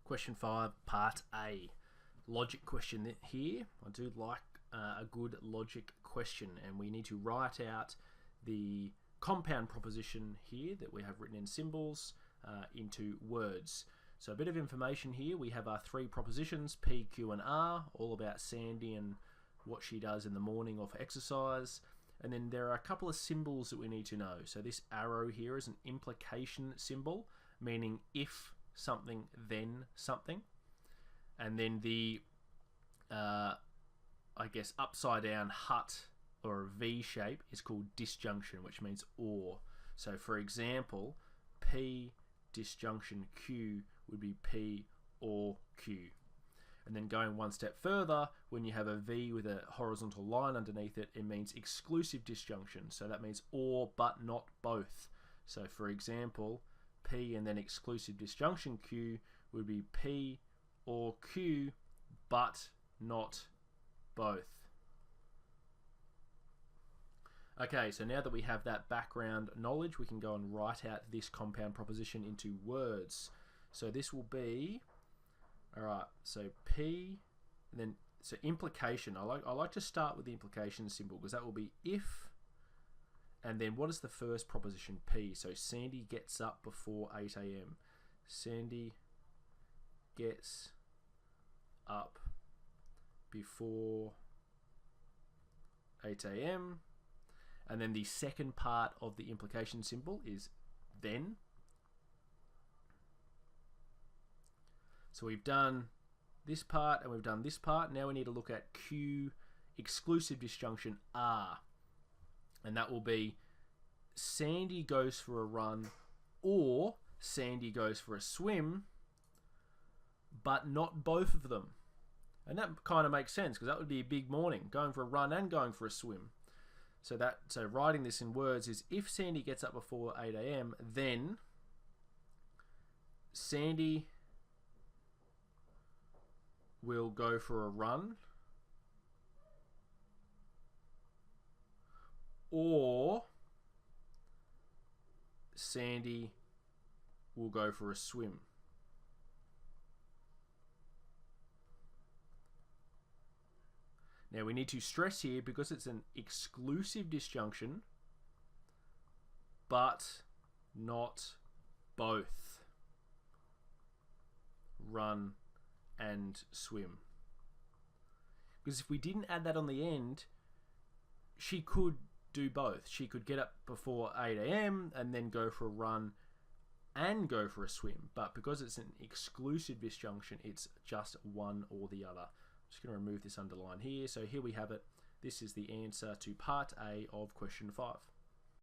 Question 5, Part A. Logic question here. I do like a good logic question, and we need to write out the compound proposition here that we have written in symbols into words. So a bit of information here. We have our three propositions, P, Q and R, all about Sandy and what she does in the morning or for exercise. And then there are a couple of symbols that we need to know. So this arrow here is an implication symbol, meaning if something, then something. And then the, I guess, upside down hut or a V shape is called disjunction, which means or. So for example, P disjunction Q would be P or Q. And then going one step further, when you have a V with a horizontal line underneath it, it means exclusive disjunction. So that means or but not both. So for example, P and then exclusive disjunction Q would be P or Q but not both. Okay, so now that we have that background knowledge, we can go and write out this compound proposition into words. So this will be, alright, so P, and then, so implication. I like to start with the implication symbol because that will be if, and then what is the first proposition, P? So Sandy gets up before 8 AM. Sandy gets up before 8 AM. And then the second part of the implication symbol is then. So we've done this part and we've done this part. Now we need to look at Q exclusive disjunction R. And that will be Sandy goes for a run or Sandy goes for a swim, but not both of them. And that kind of makes sense because that would be a big morning, going for a run and going for a swim. So writing this in words is if Sandy gets up before 8 AM, then Sandy will go for a run or Sandy will go for a swim. Now we need to stress here, because it's an exclusive disjunction, but not both run and swim. Because if we didn't add that on the end, she could do both. She could get up before 8 AM and then go for a run and go for a swim. But because it's an exclusive disjunction, it's just one or the other. Just going to remove this underline here. So here we have it. This is the answer to part A of question 5.